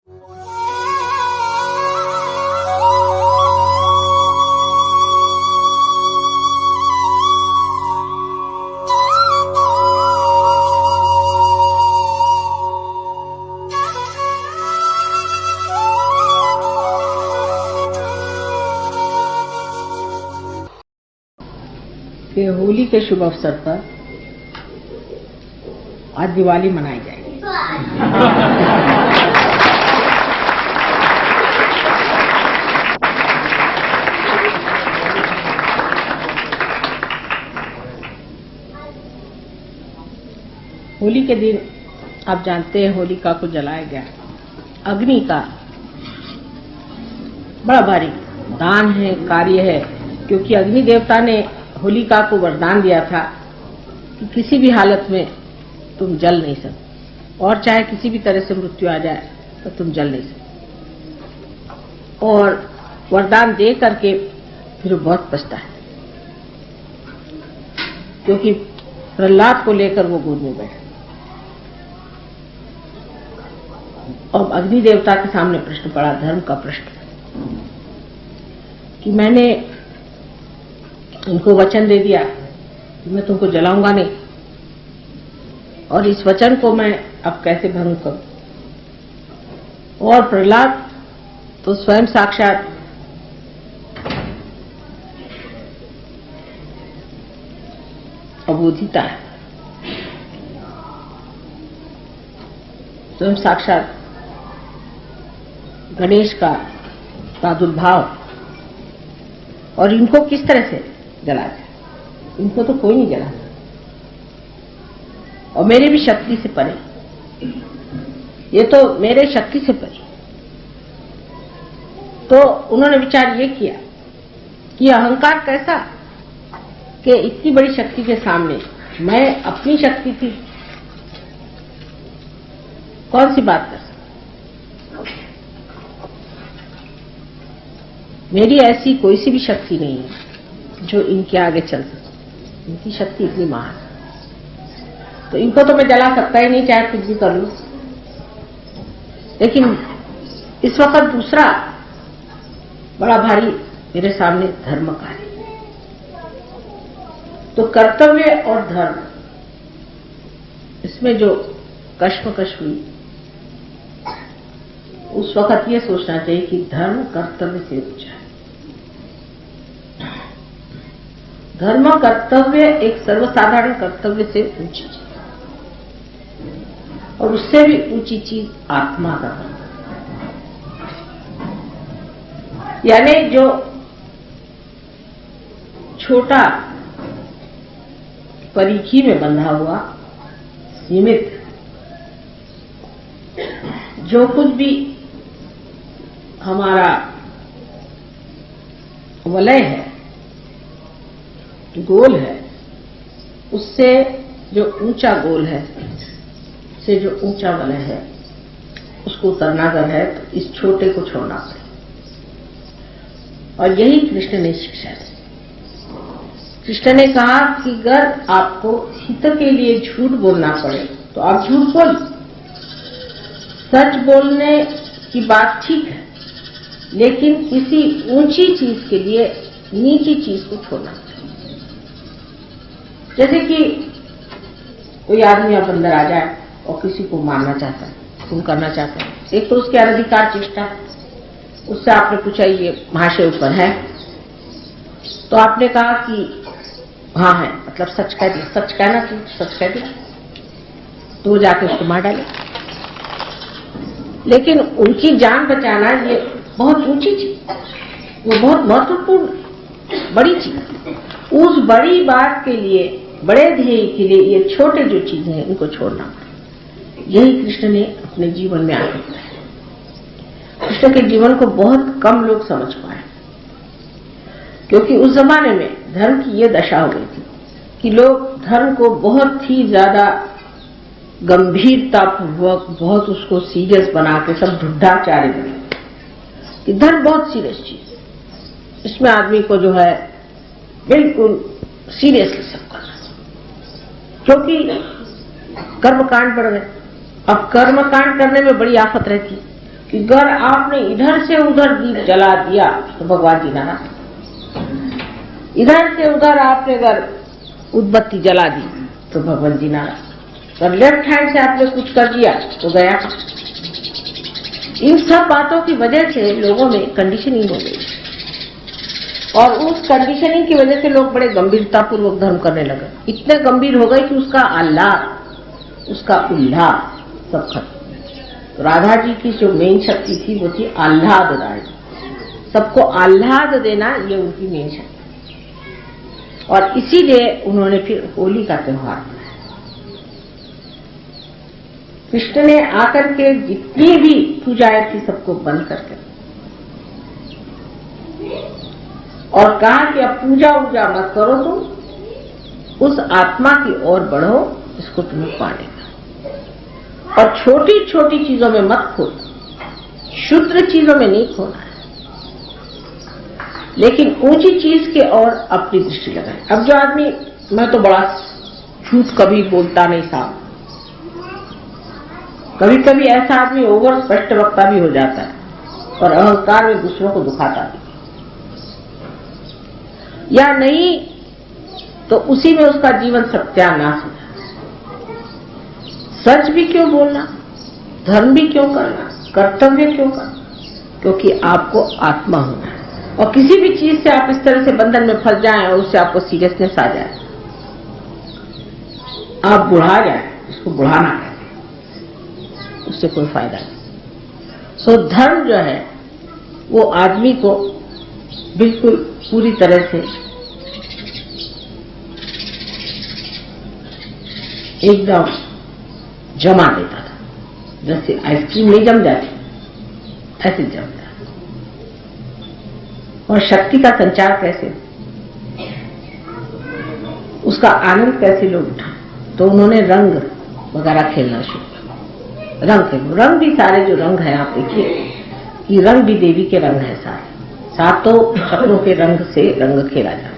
कि होली के शुभ अवसर पर आज दिवाली मनाई जाएगी। होली के दिन आप जानते हैं होलिका को जलाया गया। अग्नि का बड़ा भारी दान है, कार्य है, क्योंकि अग्नि देवता ने होलिका को वरदान दिया था कि किसी भी हालत में तुम जल नहीं सकते, और चाहे किसी भी तरह से मृत्यु आ जाए तो तुम जल नहीं सकते। और वरदान दे करके फिर वो बहुत पछता है, क्योंकि प्रहलाद को लेकर वो गोद में बैठे। अब अग्नि देवता के सामने प्रश्न पड़ा, धर्म का प्रश्न, कि मैंने उनको वचन दे दिया कि मैं तुमको जलाऊंगा नहीं, और इस वचन को मैं अब कैसे भंग करूं। और प्रहलाद तो स्वयं साक्षात अबोधिता है, स्वयं साक्षात गणेश का प्रादुर्भाव, और इनको किस तरह से जला जाए? इनको तो कोई नहीं जला, और मेरे भी शक्ति से परे, ये तो मेरे शक्ति से परे। तो उन्होंने विचार ये किया कि अहंकार कैसा कि इतनी बड़ी शक्ति के सामने मैं अपनी शक्ति थी, कौन सी बात कर सकता, मेरी ऐसी कोई सी भी शक्ति नहीं है जो इनके आगे चल सके। इनकी शक्ति इतनी महान है, तो इनको तो मैं जला सकता ही नहीं, चाहे कुछ भी कर लूं। लेकिन इस वक्त दूसरा बड़ा भारी मेरे सामने धर्म का है। तो कर्तव्य और धर्म, इसमें जो कश्मकश हुई, उस वक्त ये सोचना चाहिए कि धर्म कर्तव्य से ऊंचा है। धर्म कर्तव्य एक सर्वसाधारण कर्तव्य से ऊंची चीज, और उससे भी ऊंची चीज आत्मा का धर्म, यानी जो छोटा परिखी में बंधा हुआ सीमित, जो कुछ भी हमारा वलय है, गोल है, उससे जो ऊंचा गोल है, से जो ऊंचा वलय है, उसको उतरना अगर है तो इस छोटे को छोड़ना पड़े। और यही कृष्ण ने शिक्षा दी। कृष्ण ने कहा कि अगर आपको हित के लिए झूठ बोलना पड़े तो आप झूठ बोल, सच बोलने की बात ठीक है, लेकिन किसी ऊंची चीज के लिए नीची चीज को छोड़ना चाहिए। जैसे कि कोई आदमी अब अंदर आ जाए और किसी को मारना चाहता है, खून करना चाहता है, एक तो उसके अधिकार चेष्टा, उससे आपने पूछा ये महाशय ऊपर है, तो आपने कहा कि हाँ है, मतलब सच कह दिया, सच कहना चाहिए, सच कह दिया, तो वो जाके उसको मार डाले। लेकिन उनकी जान बचाना ये बहुत ऊंची चीज, वो बहुत महत्वपूर्ण बड़ी चीज। उस बड़ी बात के लिए, बड़े ध्येय के लिए ये छोटे जो चीजें हैं इनको छोड़ना पड़े। यही कृष्ण ने अपने जीवन में आगे बताया। कृष्ण के जीवन को बहुत कम लोग समझ पाए, क्योंकि उस जमाने में धर्म की ये दशा हो गई थी कि लोग धर्म को बहुत ही ज्यादा गंभीरतापूर्वक, बहुत उसको सीरियस बना के सब ढुढाचार्य बने कि धर्म बहुत सीरियस चीज, इसमें आदमी को जो है बिल्कुल सीरियसली सब करना, क्योंकि कर्मकांड बढ़ गए। अब कर्मकांड करने में बड़ी आफत रहती, कि अगर आपने इधर से उधर दीप जला दिया तो भगवान जी नाराज, इधर से उधर आपने अगर उद्बत्ती जला दी तो भगवान जी नाराज, और लेफ्ट हैंड से आपने कुछ कर दिया तो गया। इन सब बातों की वजह से लोगों में कंडीशनिंग हो गई, और उस कंडीशनिंग की वजह से लोग बड़े गंभीरतापूर्वक धर्म करने लगे। इतने गंभीर हो गए कि उसका आह्लाद, उसका उल्लास सब खत्म। तो राधा जी की जो मेन शक्ति थी वो थी आह्लाद दायी, सबको आह्लाद देना, ये उनकी मेन शक्ति। और इसीलिए उन्होंने फिर होली का त्योहार बनाया। कृष्ण ने आकर के जितनी भी पूजाएं थी सबको बंद करके और कहा कि अब पूजा वूजा मत करो, तुम उस आत्मा की ओर बढ़ो, इसको तुम्हें पालेगा। और छोटी छोटी चीजों में मत खोना, शुद्र चीजों में नहीं खोना है, लेकिन ऊंची चीज के ओर अपनी दृष्टि लगाए। अब जो आदमी, मैं तो बड़ा झूठ कभी बोलता नहीं था, कभी कभी ऐसा आदमी ओवर स्पष्ट वक्ता भी हो जाता है और अहंकार में दूसरों को दुखाता भी, या नहीं तो उसी में उसका जीवन सत्यानाश हो जाता। सच भी क्यों बोलना, धर्म भी क्यों करना, कर्तव्य क्यों करना, क्योंकि आपको आत्मा होना है। और किसी भी चीज से आप इस तरह से बंधन में फंस जाएं और उससे आपको सीरियसनेस आ जाए, आप बुढ़ा जाए, उसको बुढ़ाना कहते हैं, उससे कोई फायदा नहीं। सो धर्म जो है वो आदमी को बिल्कुल पूरी तरह से एकदम जमा देता था, जैसे आइसक्रीम नहीं जम जाती ऐसे जमता। और शक्ति का संचार कैसे, उसका आनंद कैसे लोग उठा, तो उन्होंने रंग वगैरह खेलना शुरू किया। रंग भी सारे जो रंग है आप देखिए कि रंग भी देवी के रंग है, सारे सातों चक्रों के रंग से रंग खेला जाता है।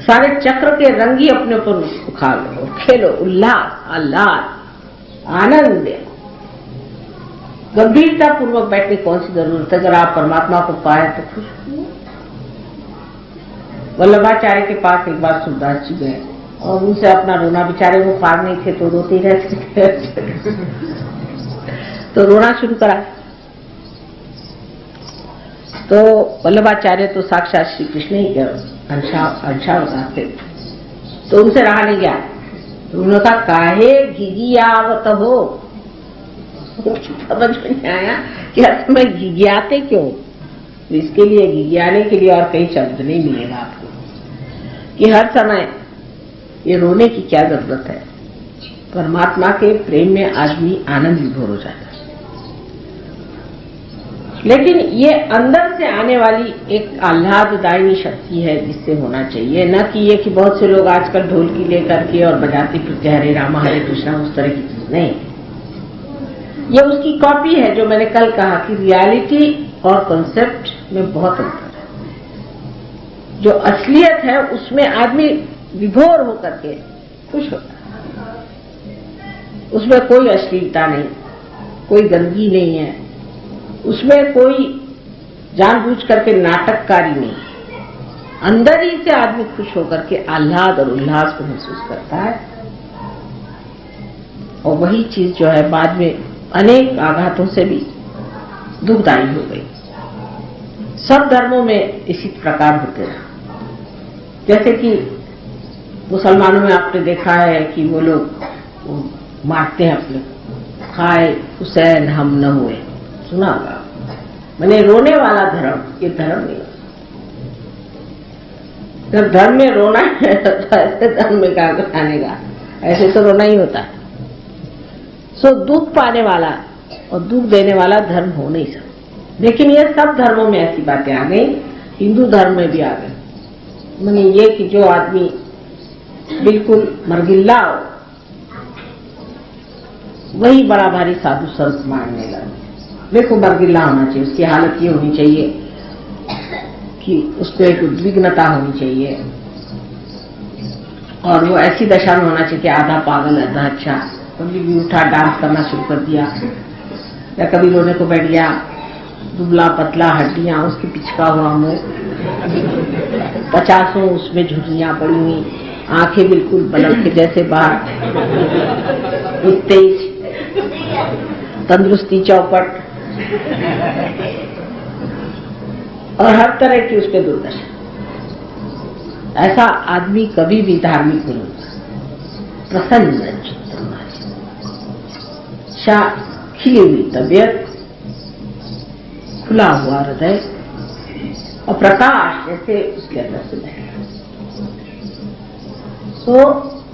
सारे चक्र के रंग ही अपने ऊपर उखाड़ लो, खेलो, उल्लास, आह्लाद, आनंद। गंभीरता पूर्वक बैठने कौन सी जरूरत है, अगर आप परमात्मा को पाए तो खुश। वल्लभाचार्य के पास एक बार सूरदास जी गए और उनसे अपना रोना, बेचारे वो पार नहीं थे तो रोते रहते थे तो रोना शुरू करा। तो वल्लभाचार्य तो साक्षात श्री कृष्ण ही अंशा बताते, तो उनसे रहा नहीं गया। तो उन्होंने कहा, काहे घिघियावत हो, समझ में नहीं आया कि हर समय घिघियाते क्यों। तो इसके लिए, घिघियाने के लिए और कहीं शब्द नहीं मिलेगा आपको कि हर समय ये रोने की क्या जरूरत है। परमात्मा के प्रेम में आदमी आनंद विभोर हो जाता है। लेकिन ये अंदर से आने वाली एक आह्लाददायिनी शक्ति है जिससे होना चाहिए, न कि ये कि बहुत से लोग आजकल ढोलकी लेकर के और बजाते फिरते हरे रामा हरे कृष्णा, उस तरह की चीज नहीं। ये उसकी कॉपी है, जो मैंने कल कहा कि रियलिटी और कॉन्सेप्ट में बहुत अंतर है। जो असलियत है उसमें आदमी विभोर होकर के खुश होता है, उसमें कोई अश्लीलता नहीं, कोई गंदगी नहीं है, उसमें कोई जानबूझ करके नाटककारी नहीं। अंदर ही से आदमी खुश होकर के आह्लाद और उल्लास को महसूस करता है, और वही चीज जो है बाद में अनेक आघातों से भी दुखदायी हो गई। सब धर्मों में इसी प्रकार होते रहा। जैसे कि मुसलमानों में आपने देखा है कि वो लोग मारते हैं अपने, खाए हुसैन हम न हुए, सुना होगा। मैंने रोने वाला धर्म, ये धर्म नहीं। जब धर्म में रोना है तो ऐसे धर्म में क्या बताने का, ऐसे तो रोना ही होता है। सो दुख पाने वाला और दुख देने वाला धर्म हो नहीं सकता। लेकिन ये सब धर्मों में ऐसी बातें आ गई, हिंदू धर्म में भी आ गई। मैंने ये कि जो आदमी बिल्कुल मरगिल्ला हो वही बड़ा भारी साधु संत मानने लगे। देखो मरगिल्ला होना चाहिए, उसकी हालत ये होनी चाहिए कि उसको एक उद्विग्नता होनी चाहिए, और वो ऐसी दशा में होना चाहिए कि आधा पागल आधा अच्छा। कभी भी उठा डांस करना शुरू कर दिया, या कभी रोने को बैठ गया, दुबला पतला, हड्डियां, उसकी पिचका हुआ मुंह, 50 उसमें झुर्रियां पड़ी हुई, आंखें बिल्कुल बलक के जैसे बाहर, तेज, तंदुरुस्ती चौपट, और हर तरह की उस पर दुर्दशा। ऐसा आदमी कभी भी धार्मिक नहीं होता। प्रसन्न चित्त, खिली हुई तबीयत, खुला हुआ हृदय और प्रकाश जैसे उसके अंदर से बहता। तो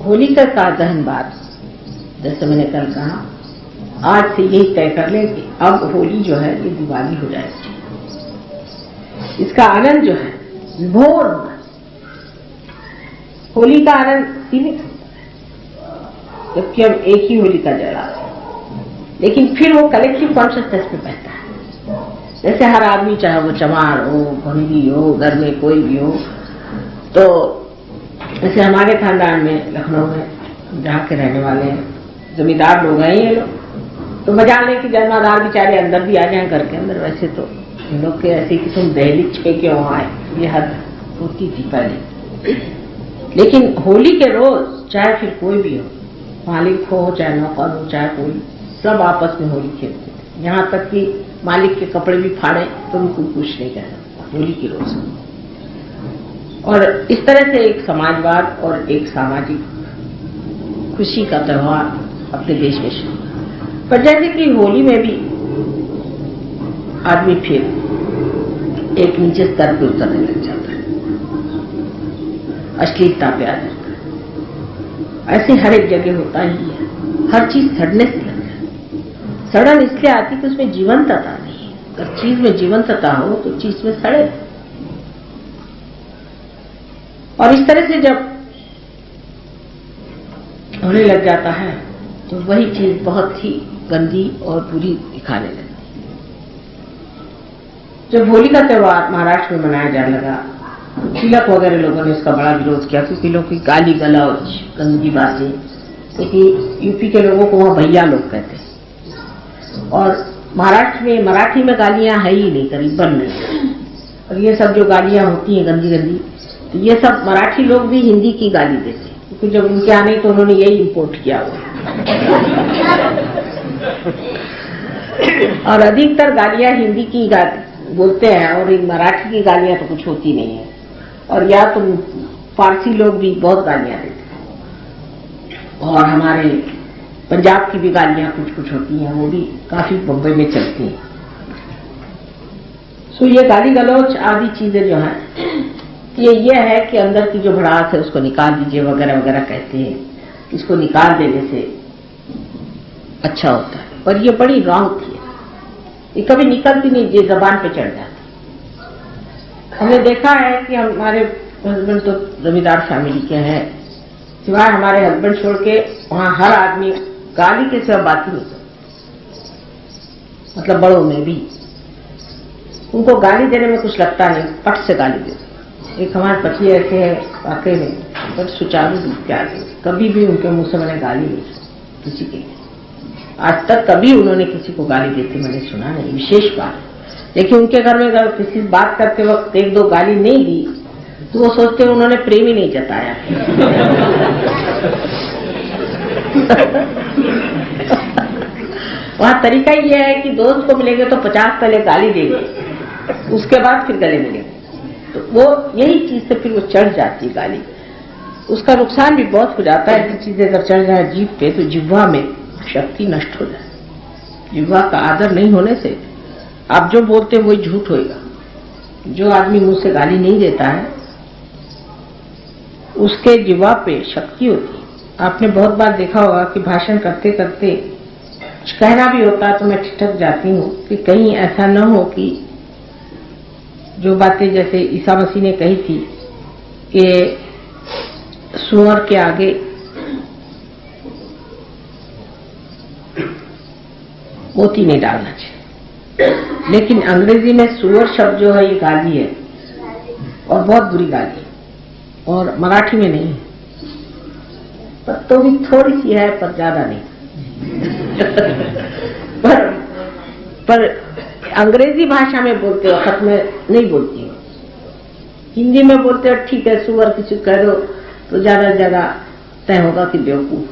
होलिका का दहन बाद, जैसे मैंने कल कहा, आज से यही तय कर लें कि अब होली जो है ये दिवाली हो जाएगी। इसका आनंद जो है विभोर होगा। होली का आनंद सीमित होता है, जबकि हम एक ही होली का जलाते हैं, लेकिन फिर वो कलेक्टिव कॉन्शियसनेस में बहता है। जैसे हर आदमी, चाहे वो चमार हो, भंगी हो, घर में कोई भी हो, तो जैसे हमारे खानदान में लखनऊ में जहाँ के रहने वाले हैं, जमींदार लोग हैं ये लोग, तो मजाल नहीं कि जन्मादार बेचारे अंदर भी आ जाए घर के अंदर। वैसे तो इन लोग के ऐसे कि तुम दहलीज छे क्यों आए, ये हद होती थी पहले। लेकिन होली के रोज, चाहे फिर कोई भी हो, मालिक हो चाहे नौकर हो चाहे कोई, सब आपस में होली खेलते थे। यहाँ तक कि मालिक के कपड़े भी फाड़े तो उनको कुछ नहीं कहना, होली की रोज। और इस तरह से एक समाजवाद और एक सामाजिक खुशी का त्योहार अपने देश में शुरू। पर जैसे कि होली में भी आदमी फिर एक नीचे स्तर पर उतरने लग जाता है, अश्लीलता पे आ जाता है। ऐसे हर एक जगह होता ही है, हर चीज सड़ने से लग जाती। सड़न इसलिए आती कि उसमें जीवंतता नहीं है। अगर चीज में जीवंतता हो तो चीज में सड़े। और इस तरह से जब होने लग जाता है तो वही चीज बहुत ही गंदी और बुरी दिखाने लगती। जब होली का त्योहार महाराष्ट्र में मनाया जाने लगा, तिलक वगैरह लोगों ने उसका बड़ा विरोध किया, क्योंकि लोग की गाली गलौज, गंदी बातें, क्योंकि यूपी के लोगों को वहां भैया लोग कहते हैं, और महाराष्ट्र में मराठी में गालियां है ही नहीं, करीबन नहीं। और ये सब जो गालियां होती हैं गंदी गंदी, तो ये सब मराठी लोग भी हिंदी की गाली देते, क्योंकि जब उनके आने तो उन्होंने यही इम्पोर्ट किया हुआ। और अधिकतर गालियां हिंदी की बोलते हैं, और मराठी की गालियां तो कुछ होती नहीं है। और या तो फारसी लोग भी बहुत गालियां देते हैं, और हमारे पंजाब की भी गालियां कुछ कुछ होती हैं, वो भी काफी बम्बई में चलती हैं। सो ये गाली गलौच आदि चीजें जो हैं, ये है कि अंदर की जो भड़ास है उसको निकाल दीजिए वगैरह वगैरह कहते हैं। इसको निकाल देने से अच्छा होता है, पर ये बड़ी रॉन्ग थी। ये कभी निकलती नहीं, ये जबान पे चढ़ जाती। हमने देखा है कि हमारे हस्बैंड तो जमींदार फैमिली के हैं, सिवाय हमारे हस्बैंड छोड़ के वहां हर आदमी गाली के सिवा बात ही नहीं करता। मतलब बड़ों में भी उनको गाली देने में कुछ लगता नहीं, पट से गाली देते। एक हमारे पति ऐसे है वाकई में, पर सुचारू रूप के आगे कभी भी उनके मुंह से मैंने गाली नहीं सुनी किसी के। आज तक कभी उन्होंने किसी को गाली देते मैंने सुना नहीं, विशेष बात। लेकिन उनके घर में अगर किसी बात करते वक्त एक दो गाली नहीं दी तो वो सोचते उन्होंने प्रेम ही नहीं जताया। वहां तरीका ये है कि दोस्त को मिलेंगे तो 50 पहले गाली देंगे, उसके बाद फिर गले मिलेंगे। तो वो यही चीज से फिर वो चढ़ जाती है गाली। उसका नुकसान भी बहुत हो जाता है कि चीजें अगर चढ़ जाए जीभ पे तो जिह्वा में शक्ति नष्ट हो जाए। जिह्वा का आदर नहीं होने से आप जो बोलते हैं वही झूठ होएगा। जो आदमी मुंह से गाली नहीं देता है उसके जिह्वा पे शक्ति होती है। आपने बहुत बार देखा होगा कि भाषण करते करते कुछ कहना भी होता है तो मैं ठिठक जाती हूँ कि कहीं ऐसा न हो कि जो बातें जैसे ईसा मसीह ने कही थी कि सुअर के आगे मोती नहीं डालना चाहिए। लेकिन अंग्रेजी में सुअर शब्द जो है ये गाली है और बहुत बुरी गाली है, और मराठी में नहीं है, पर तो भी थोड़ी सी है पर ज्यादा नहीं। पर पर अंग्रेजी भाषा में बोलते वक्त मैं नहीं बोलती हूँ। हिंदी में बोलते हो ठीक है, सुअर किसी कह दो तो ज्यादा से ज्यादा तय होगा कि बेवकूफ,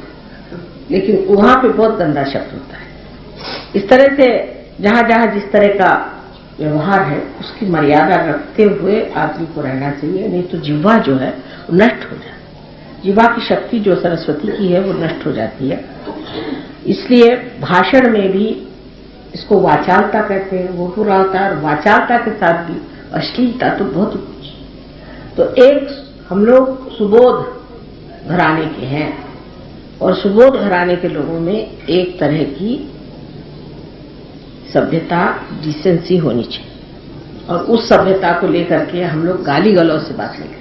लेकिन वहां पे बहुत गंदा शब्द होता है। इस तरह से जहां जहां जिस तरह का व्यवहार है उसकी मर्यादा रखते हुए आदमी को रहना चाहिए, नहीं तो जिह्वा जो है वो नष्ट हो जाती है। जिह्वा की शक्ति जो सरस्वती की है वो नष्ट हो जाती है। इसलिए भाषण में भी इसको वाचालता कहते हैं, वो पूरा होता है। और वाचालता के साथ भी अश्लीलता तो बहुत कुछ। तो एक हम लोग सुबोध घराने के हैं और सुबोध घराने के लोगों में एक तरह की सभ्यता, डिसेंसी होनी चाहिए और उस सभ्यता को लेकर के हम लोग गाली गलौज से बात नहीं करें।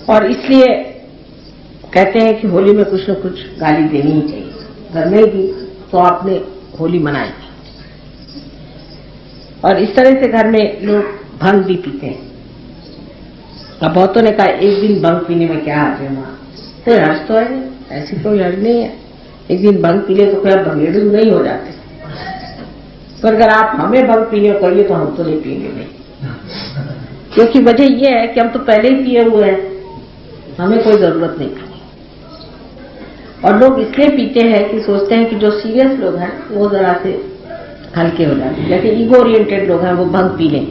और इसलिए कहते हैं कि होली में कुछ न कुछ गाली देनी ही चाहिए। घर में भी तो आपने होली मनाई और इस तरह से घर में लोग भंग भी पीते हैं। अब बहुतों ने कहा एक दिन भंग पीने में क्या हर्ज है, मां कोई हर्ज तो है नहीं, ऐसी कोई हर्ज नहीं है। एक दिन भंग पी ले तो क्या भंगेड़ू नहीं हो जाते। पर अगर आप हमें भंग पीने को कहिए तो हम तो नहीं पिएंगे नहीं, क्योंकि वजह यह है कि हम तो पहले ही पिए हुए हैं, हमें कोई जरूरत नहीं पीने। और लोग इसलिए पीते हैं कि सोचते हैं कि जो सीरियस लोग हैं वो जरा से हल्के हो जाते हैं। जैसे ईगो ओरिएंटेड लोग हैं वो भंग पी लें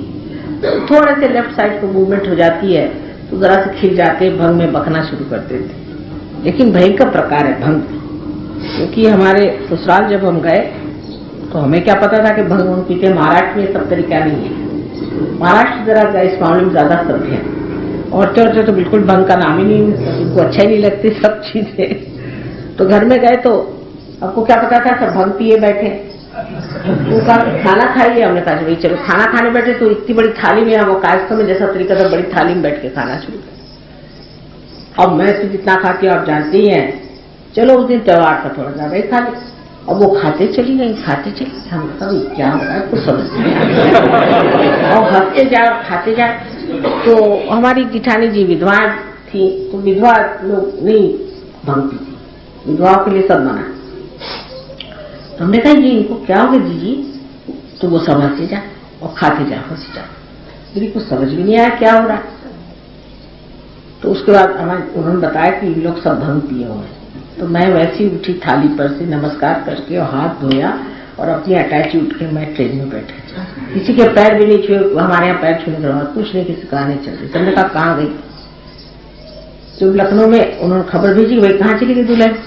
तो थोड़े से लेफ्ट साइड को मूवमेंट हो जाती है तो जरा से खिल जाते, भंग में बकना शुरू कर देते। लेकिन भयंकर प्रकार है भंग, क्योंकि हमारे ससुराल जब हम गए तो हमें क्या पता था कि भंग वंग पीते। महाराष्ट्र में सब तरीका नहीं है। महाराष्ट्र जरा इस मामले में ज्यादा सभ्य है। औरतें तो बिल्कुल भंग का नाम ही नहीं, उनको अच्छा ही नहीं लगती सब चीजें। तो घर में गए तो आपको क्या पता था, सब भंग पिए बैठे। उनका खाना खाइए, हमने कहा भाई चलो खाना खाने बैठे तो इतनी बड़ी थाली में, वो कायस्थ में जैसा तरीका था बड़ी थाली में बैठ के खाना शुरू किया। अब मैं तो जितना खाती हूँ आप जानते ही हैं, चलो उस दिन त्योहार का थोड़ा ज्यादा ही खा ले। अब वो खाते चली गई, खाते चली गई। हम कहा क्या हो रहा है, कुछ समझ नहीं आता। और हंसते जाए और खाते जाए। तो हमारी जिठानी जी विधवा थी, तो विधवा लोग नहीं भंग पीती, विधवाओं के लिए सब मना। तो हमने कहा जी इनको क्या हो गया जीजी, तो वो सब हंसे जा और खाते जा, हंसे जा। मेरी कुछ समझ भी नहीं आया क्या हो रहा है। तो उसके बाद उन्होंने बताया कि लोग सब भंग पिए हुए हैं। तो मैं वैसी उठी थाली पर से, नमस्कार करके और हाथ धोया और अपनी अटैची उठ के मैं ट्रेन में बैठा। किसी के पैर भी नहीं छुए, हमारे यहाँ पैर छूने के बाद कुछ नहीं, किसी कहा नहीं चल रही। हमने कहा कहाँ गई, तो लखनऊ में उन्होंने खबर भेजी कि भाई कहाँ चली गई दुल्हन।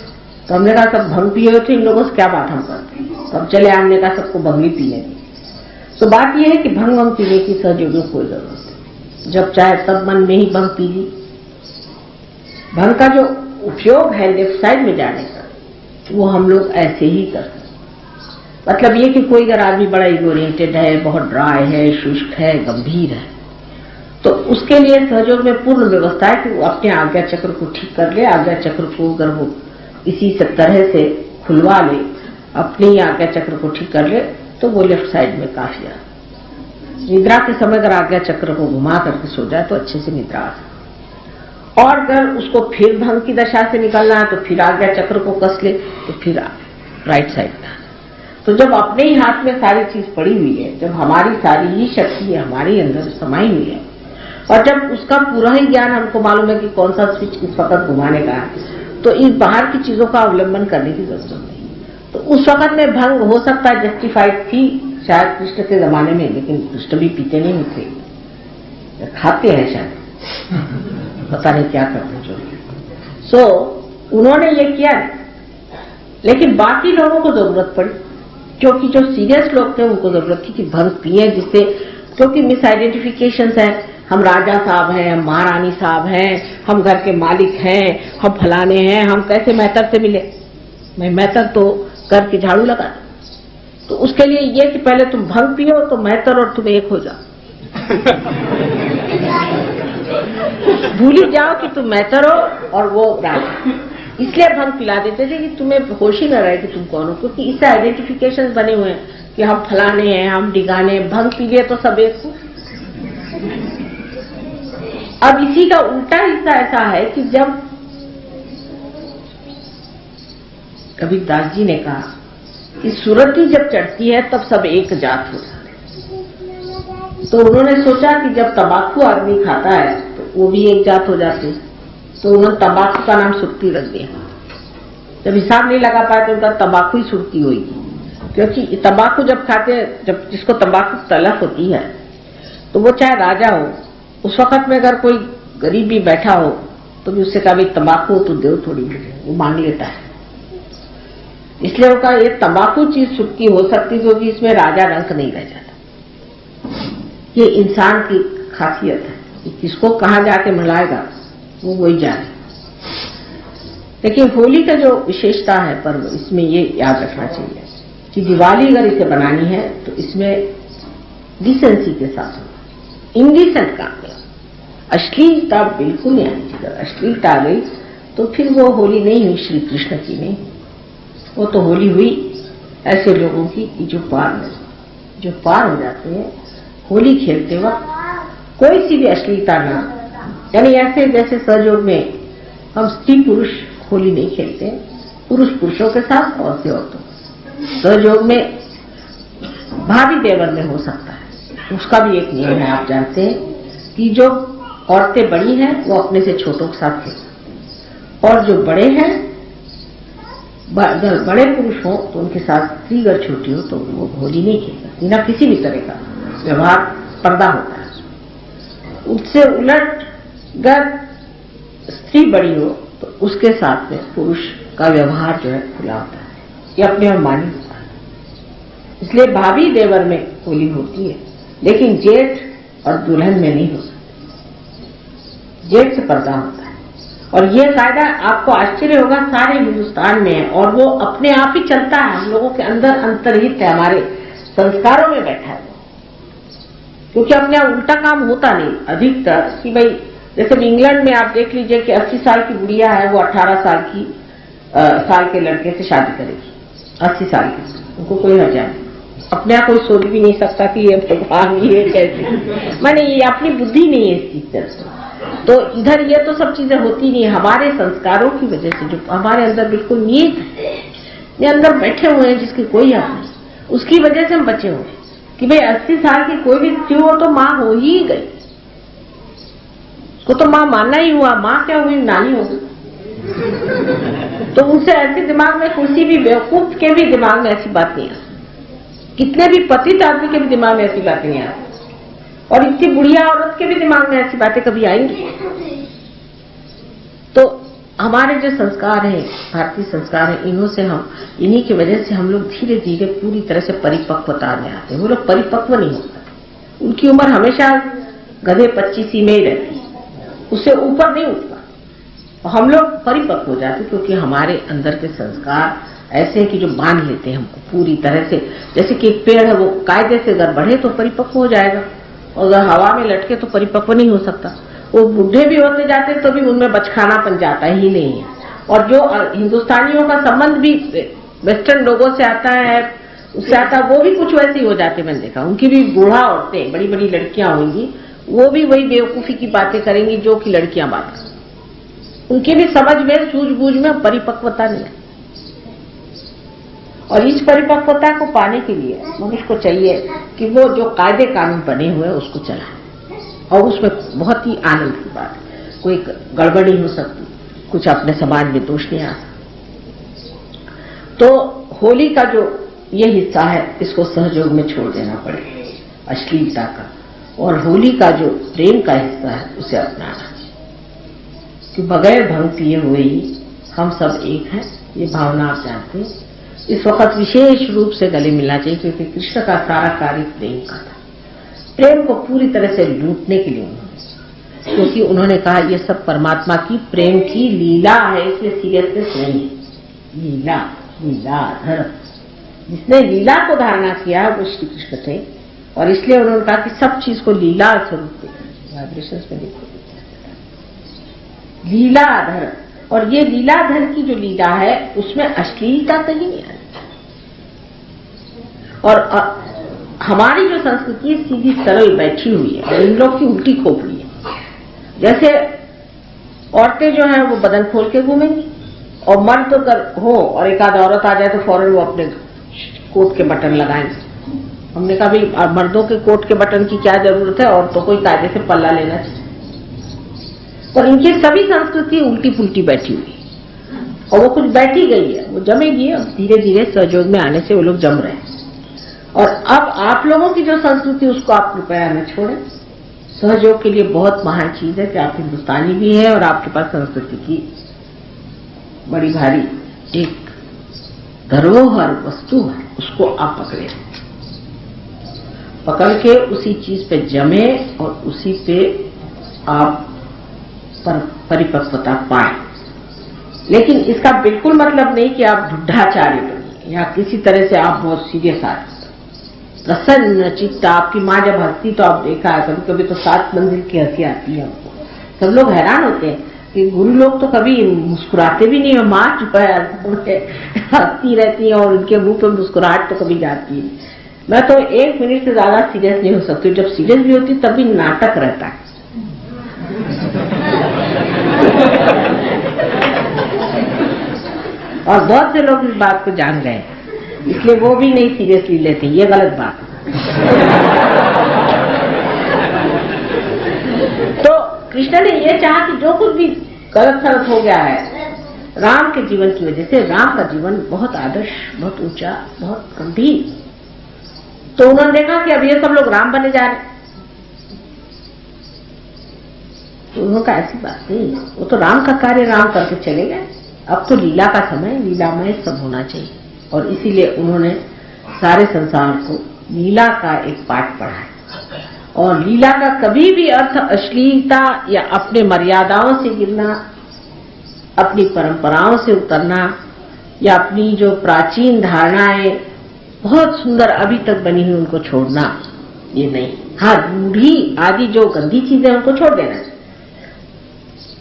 तो हमने कहा सब भंग पिए हुए थे, इन लोगों से क्या बात हम करते। तो अब चले हमने कहा सबको भंग ही पीने दी। तो बात यह है कि भंग वंग पीने की सहयोगियों को कोई जरूरत नहीं, जब चाहे सब मन में ही भंग पी ली। भंग का जो उपयोग है लेफ्ट साइड में जाने का, वो हम लोग ऐसे ही कर सकते। मतलब ये कि कोई अगर आदमी बड़ा ईगो ओरिएंटेड है, बहुत ड्राई है, शुष्क है, गंभीर है, तो उसके लिए सहयोग में पूर्ण व्यवस्था है कि वो अपने आज्ञा चक्र को ठीक कर ले। आज्ञा चक्र को अगर वो इसी तरह से खुलवा ले, अपनी आज्ञा चक्र को ठीक कर ले, तो वो लेफ्ट साइड में काफी है। निद्रा के समय अगर आज्ञा चक्र को घुमा करके सो जाए तो अच्छे से निद्रा आ जाए। और अगर उसको फिर भंग की दशा से निकलना है तो फिर आज्ञा चक्र को कस ले, तो फिर राइट साइड में। तो जब अपने ही हाथ में सारी चीज पड़ी हुई है, जब हमारी सारी ही शक्ति हमारे अंदर समाई हुई है, और जब उसका पूरा ही ज्ञान हमको मालूम है कि कौन सा स्विच किस वक्त घुमाने का है, तो इन बाहर की चीजों का अवलंबन करने की जरूरत नहीं। तो उस वक्त में भंग हो सकता है जस्टिफाइड थी शायद कृष्ण के जमाने में, लेकिन कृष्ण भी पीते नहीं थे, खाते हैं शायद, पता नहीं क्या करते जो। सो उन्होंने ये किया, लेकिन बाकी लोगों को जरूरत पड़ी, क्योंकि जो सीरियस लोग थे उनको जरूरत थी कि भंग पिए, जिससे क्योंकि मिस आइडेंटिफिकेशन है, हम राजा साहब हैं, हम महारानी साहब हैं, हम घर के मालिक हैं, हम फलाने हैं, हम कैसे मेहतर से मिले। मैं मेहतर तो करके झाड़ू लगा। तो उसके लिए ये कि पहले तुम भंग पियो तो मेहतर और तुम एक हो जाओ। भूल ही जाओ कि तुम मेहतर हो और वो राजा। इसलिए भंग पिला देते थे कि तुम्हें होश ही न रहे कि तुम कौन हो, क्योंकि इससे आइडेंटिफिकेशन बने हुए हैं कि हम फलाने हैं, हम डिगाने। भंग पी लिए तो सब एक हो। अब इसी का उल्टा हिस्सा ऐसा है कि जब कबीरदास जी ने कहा इस सुरती जब चढ़ती है तब सब एक जात हो जाते हैं। तो उन्होंने सोचा कि जब तंबाकू आदमी खाता है तो वो भी एक जात हो जाते हैं, तो उन्होंने तंबाकू का नाम सुरती रख दिया। जब हिसाब नहीं लगा पाए तो उनका तंबाकू ही सुरती होगी, क्योंकि तंबाकू जब खाते हैं, जब जिसको तंबाकू तलफ होती है तो वो चाहे राजा हो, उस वक्त में अगर कोई गरीब भी बैठा हो तो भी उससे कहा भाई तंबाकू तो दो थोड़ी, वो मांग लेता है। इसलिए वो कहा ये तंबाकू चीज सुर्खी हो सकती क्योंकि इसमें राजा रंक नहीं रह जाता। ये इंसान की खासियत है, किसको कहाँ जाके मिलाएगा वो वही जाने। लेकिन होली का जो विशेषता है पर्व, इसमें ये याद रखना चाहिए कि दिवाली अगर इसे बनानी है तो इसमें डिसेंसी के साथ होगा, इंडिसेंट काम है, अश्लीलता बिल्कुल नहीं आनी चाहिए। अश्लीलता आ गई तो फिर वो होली नहीं हुई श्री कृष्ण की, नहीं, वो तो होली हुई ऐसे लोगों की जो पार हो जाते हैं होली खेलते वक्त कोई सी भी अश्लीलता ना, यानी ऐसे जैसे सहयोग में हम स्त्री पुरुष होली नहीं खेलते, पुरुष पुरुषों के साथ और से औरतों, सहयोग में भाभी देवर में हो सकता है, उसका भी एक नियम है। आप जानते हैं कि जो औरतें बड़ी हैं वो अपने से छोटों के साथ खेलते, और जो बड़े हैं, बड़े पुरुष हो तो उनके साथ स्त्री अगर छोटी हो तो वो होली नहीं खेल सकती, ना किसी भी तरह का व्यवहार पर्दा होता है। उससे उलट अगर स्त्री बड़ी हो तो उसके साथ में पुरुष का व्यवहार जो है खुला होता है, ये अपने आप मानी होता है। इसलिए भाभी देवर में होली होती है, लेकिन जेठ और दुल्हन में नहीं हो सकती, जेठ से पर्दा होता है। और ये कायदा आपको आश्चर्य होगा सारे हिंदुस्तान में है, और वो अपने आप ही चलता है, हम लोगों के अंदर अंतर्हित है, हमारे संस्कारों में बैठा है, क्योंकि अपने यहाँ उल्टा काम होता नहीं अधिकतर कि भाई जैसे इंग्लैंड में आप देख लीजिए कि 80 साल की बुढ़िया है वो 18 साल के लड़के से शादी करेगी, 80 साल की, उनको कोई हर्जा नहीं। अपने यहाँ कोई सोच भी नहीं सकता कि ये भगवान ये कैसे, माने ये अपनी बुद्धि नहीं है इस चीज से। तो इधर ये तो सब चीजें होती नहीं है, हमारे संस्कारों की वजह से जो हमारे अंदर बिल्कुल नीत है, ये अंदर बैठे हुए हैं जिसकी कोई हक नहीं, उसकी वजह से हम बचे हुए हैं कि भाई 80 साल की कोई भी स्त्री हो तो माँ हो ही गई, उसको तो माँ मानना ही हुआ, माँ क्या हुई, नानी हो गई। तो उनसे ऐसे दिमाग में किसी भी बेवकूफ के भी दिमाग में ऐसी बात नहीं आती, कितने भी पतित आदमी के भी दिमाग में ऐसी बातें नहीं आती, और इतनी बुढ़िया औरत के भी दिमाग में ऐसी बातें कभी आएंगी। तो हमारे जो संस्कार हैं, भारतीय संस्कार हैं, इन्हीं की वजह से हम लोग धीरे धीरे पूरी तरह से परिपक्वता में आते हैं। वो लोग परिपक्व नहीं हो पाते, उनकी उम्र हमेशा गधे 25 में ही रहती है, उससे ऊपर नहीं उठता। हम लोग परिपक्व हो जाते क्योंकि हमारे अंदर के संस्कार ऐसे हैं कि जो बांध लेते हैं हमको पूरी तरह से। जैसे कि एक पेड़ है, वो कायदे से अगर बढ़े तो परिपक्व हो जाएगा, और अगर हवा में लटके तो परिपक्व नहीं हो सकता। वो बूढ़े भी होते जाते तो भी उनमें बचखानापन जाता ही नहीं है। और जो हिंदुस्तानियों का संबंध भी वेस्टर्न लोगों से आता है, उससे आता है, वो भी कुछ वैसे ही हो जाते। मैंने देखा उनकी भी बूढ़ा औरतें, बड़ी बड़ी लड़कियां होंगी, वो भी वही बेवकूफी की बातें करेंगी जो कि लड़कियां बात करें। उनकी भी समझ में, सूझबूझ में परिपक्वता नहीं है। और इस परिपक्वता को पाने के लिए मनुष्य को चाहिए कि वो जो कायदे कानून बने हुए हैं उसको चलाए, और उसमें बहुत ही आनंद की बात, कोई गड़बड़ी हो सकती, कुछ अपने समाज में दोष नहीं आ सकता। तो होली का जो ये हिस्सा है इसको सहयोग में छोड़ देना पड़ेगा, अश्लीलता का, और होली का जो प्रेम का हिस्सा है उसे अपनाना चाहिए कि बगैर भंग पिए हुए ही हम सब एक हैं, ये भावना आप जानते हैं। इस वक्त विशेष रूप से गले मिलना चाहिए क्योंकि कृष्ण का सारा कार्य प्रेम का था, प्रेम को पूरी तरह से लूटने के लिए उन्होंने, क्योंकि उन्होंने कहा ये सब परमात्मा की प्रेम की लीला है, इसलिए सीरियसनेस नहीं है। लीला, लीलाधर, जिसने लीला को धारणा किया वो श्री कृष्ण थे, और इसलिए उन्होंने कहा कि सब चीज को लीला स्वरूप देखा। वाइब्रेशन में देखो लीलाधर, और ये लीलाधर की जो लीला है उसमें अश्लीलता कहीं नहीं आती। और हमारी जो संस्कृति सीधी सरल बैठी हुई है, और इन लोग की उल्टी खोपड़ी है। जैसे औरतें जो हैं वो बदन खोल के घूमेंगी, और मर्द तो हो और एक आध औरत आ जाए तो फौरन वो अपने कोट के बटन लगाएंगे। हमने कहा भाई मर्दों के कोट के बटन की क्या जरूरत है, और तो कोई कायदे से पल्ला लेना चाहिए। और इनकी सभी संस्कृति उल्टी पुल्टी बैठी हुई और वो कुछ बैठी गई है, वो जमेगी। अब धीरे धीरे सहयोग में आने से वो लोग जम रहे हैं। और अब आप लोगों की जो संस्कृति उसको आप कृपया न छोड़ें। सहयोग के लिए बहुत महान चीज है कि आप हिंदुस्तानी भी हैं और आपके पास संस्कृति की बड़ी भारी एक धरोहर वस्तु है, उसको आप पकड़ के उसी चीज पे जमे और उसी पे आप परिपक्वता पाए। लेकिन इसका बिल्कुल मतलब नहीं कि आप ढुढाचार्य बनिए या किसी तरह से आप बहुत सीरियस आदमी। प्रसन्न चित्त, आपकी माँ जब हंसती तो आप देखा है कभी कभी तो 7 मंजिल की हंसी आती है हमको। सब लोग हैरान होते हैं कि गुरु लोग तो कभी मुस्कुराते भी नहीं है, माँ चुप है हंसती रहती है और उनके मुंह पे मुस्कुराहट तो कभी जाती है। मैं तो 1 मिनट से ज्यादा सीरियस नहीं हो सकती, जब सीरियस भी होती तब भी नाटक रहता है। और बहुत से लोग इस बात को जान गए, इसलिए वो भी नहीं सीरियसली लेते, ये गलत बात है। तो कृष्ण ने ये चाहा कि जो कुछ भी गलत सलत हो गया है राम के जीवन की वजह से, राम का जीवन बहुत आदर्श, बहुत ऊंचा, बहुत गंभीर। तो उन्होंने देखा कि अब ये सब लोग राम बने जा रहे, तो उन्होंने कहा ऐसी बात नहीं है, वो तो राम का कार्य राम करके चले गए, अब तो लीला का समय, लीलामय सब होना चाहिए। और इसीलिए उन्होंने सारे संसार को लीला का एक पाठ पढ़ाया। और लीला का कभी भी अर्थ अश्लीलता या अपने मर्यादाओं से गिरना, अपनी परंपराओं से उतरना या अपनी जो प्राचीन धारणाएं बहुत सुंदर अभी तक बनी हुई उनको छोड़ना, ये नहीं। हाँ, रूढ़ी आदि जो गंदी चीजें उनको छोड़ देना,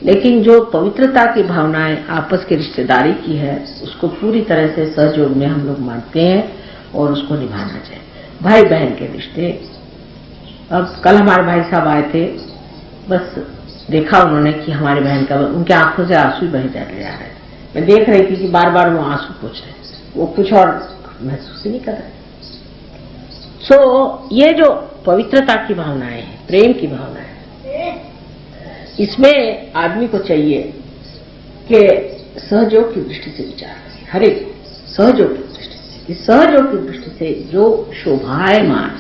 लेकिन जो पवित्रता की भावनाएं आपस की रिश्तेदारी की है उसको पूरी तरह से सहयोग में हम लोग मानते हैं और उसको निभाना चाहिए। भाई बहन के रिश्ते, अब कल हमारे भाई साहब आए थे, बस देखा उन्होंने कि हमारे बहन का, उनके आंखों से आंसू बह जा रहे हैं। मैं देख रही थी कि बार बार वो आंसू पोंछ रहे, वो कुछ और महसूस ही नहीं कर रहे। सो ये जो पवित्रता की भावनाएं हैं, प्रेम की भावनाएं, इसमें आदमी को चाहिए कि सहयोग की दृष्टि से विचार करें, हर एक सहयोग की दृष्टि से। इस सहयोग की दृष्टि से जो शोभायमान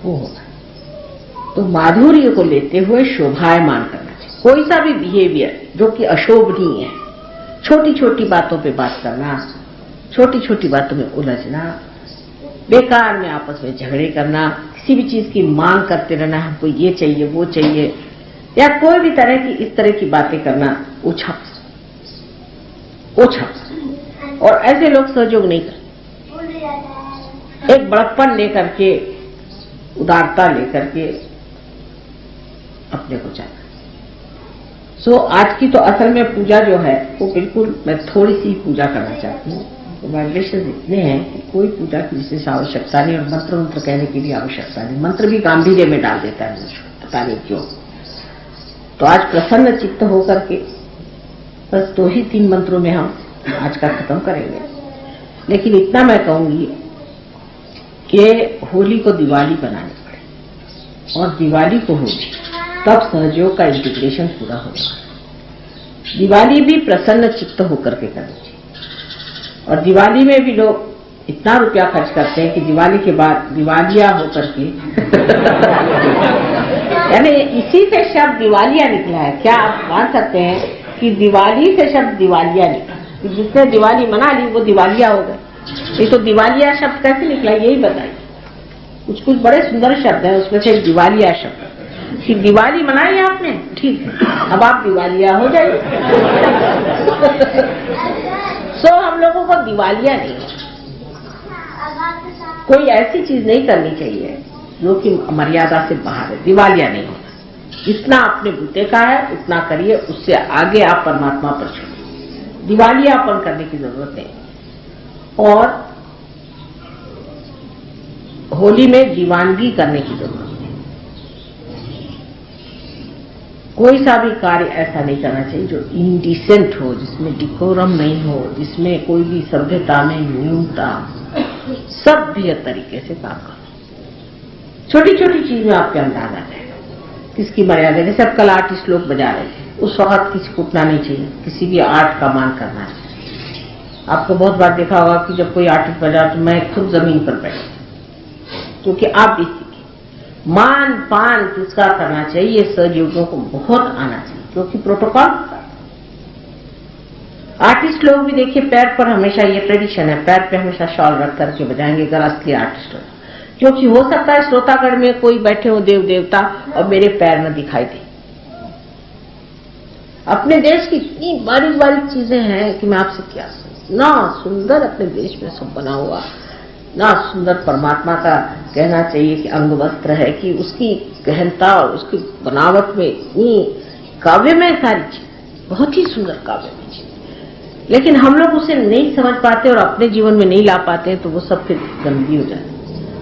वो होगा, तो माधुर्य को लेते हुए शोभायमान करना चाहिए। कोई सा भी बिहेवियर जो कि अशोभनीय है, छोटी छोटी बातों पे बात करना, छोटी छोटी बातों में उलझना, बेकार में आपस में झगड़े करना, किसी भी चीज की मांग करते रहना, हमको ये चाहिए वो चाहिए, या कोई भी तरह की इस तरह की बातें करना, ओछा। और ऐसे लोग सहयोग नहीं करते। एक बड़प्पन लेकर के, उदारता लेकर के अपने को चाहता। सो आज की तो असल में पूजा जो है वो बिल्कुल, मैं थोड़ी सी पूजा करना चाहती हूँ। वाइब्रेशन इतने हैं कि कोई पूजा की विशेष आवश्यकता नहीं, और मंत्र मंत्र कहने की भी आवश्यकता नहीं। मंत्र भी गांधीर्य में डाल देता है मुझको, पता नहीं क्यों। तो आज प्रसन्न चित्त होकर के बस 2 ही 3 मंत्रों में हम आज का खत्म करेंगे। लेकिन इतना मैं कहूंगी कि होली को दिवाली बनानी पड़े, और दिवाली को होली, तब सहयोग का इंटीग्रेशन पूरा होगा। दिवाली भी प्रसन्न चित्त होकर के करनी चाहिए। और दिवाली में भी लोग इतना रुपया खर्च करते हैं कि दिवाली के बाद दिवालिया होकर के यानी इसी से शब्द दिवालिया निकला है। क्या आप मान सकते हैं कि दिवाली से शब्द दिवालिया निकला? जिसने दिवाली मना ली वो दिवालिया हो गए। ये तो दिवालिया शब्द कैसे निकला, यही बताइए। कुछ कुछ बड़े सुंदर शब्द हैं, उसमें से दिवालिया शब्द कि दिवाली मनाई आपने, ठीक है, अब आप दिवालिया हो जाइए। सो हम लोगों को दिवालिया नहीं, कोई ऐसी चीज नहीं करनी चाहिए जो कि मर्यादा से बाहर है। दिवालिया नहीं होना, जितना अपने बूते का है उतना करिए, उससे आगे आप परमात्मा पर छोड़िए। दिवालियापन करने की जरूरत नहीं। और होली में दीवानगी करने की जरूरत है। कोई सा भी कार्य ऐसा नहीं करना चाहिए जो इंडिसेंट हो, जिसमें डिकोरम नहीं हो, जिसमें कोई भी सभ्यता में न्यूनता, सभ्य तरीके से काम करो। छोटी छोटी चीज में आपके अंदाज आ जाएगा किसकी मर्यादा। जैसे अब कल आर्टिस्ट लोग बजा रहे थे, उस वक्त किसी को उठना नहीं चाहिए, किसी भी आर्ट का मान करना है। आपको बहुत बार देखा होगा कि जब कोई आर्टिस्ट बजा तो मैं खुद जमीन पर बैठी, क्योंकि आप भी सीखे। मान पान किसका करना चाहिए, ये सहयोगियों को बहुत आना चाहिए, क्योंकि प्रोटोकॉल। आर्टिस्ट लोग भी देखिए पैर पर हमेशा, ये ट्रेडिशन है, पैर पे हमेशा शॉल रख करके बजाएंगे अगर असली आर्टिस्ट हो, क्योंकि हो सकता है श्रोतागढ़ में कोई बैठे हो देव देवता और मेरे पैर न दिखाई दे। अपने देश की इतनी बारीक बारीक चीजें हैं कि मैं आपसे क्या ना सुंदर अपने देश में सब बना हुआ, ना सुंदर परमात्मा का कहना चाहिए कि अंग वस्त्र है, कि उसकी गहनता और उसकी बनावट में इतनी काव्य में सारी चीज, बहुत ही सुंदर काव्य में चीज, लेकिन हम लोग उसे नहीं समझ पाते और अपने जीवन में नहीं ला पाते, तो वो सब फिर गंदगी हो जाती है।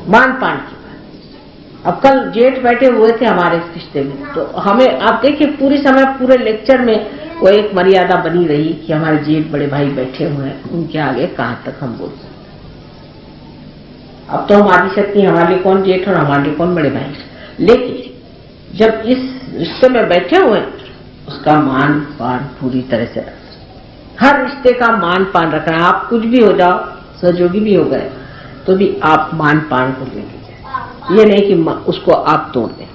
मान पान की बात, अब कल जेठ बैठे हुए थे हमारे रिश्ते में, तो हमें आप देखिए पूरी समय पूरे लेक्चर में वो एक मर्यादा बनी रही कि हमारे जेठ बड़े भाई बैठे हुए हैं, उनके आगे कहाँ तक हम बोल सकते। अब तो हम आदिशक्ति, हमारे लिए कौन जेठ और हमारे लिए कौन बड़े भाई, लेकिन जब इस रिश्ते में बैठे हुए उसका मान पान पूरी तरह से रखना। हर रिश्ते का मान पान रखना। आप कुछ भी हो जाओ, सहयोगी भी हो गए, तो भी आप मान पान को लेके जाए, ये नहीं कि उसको आप तोड़ दें।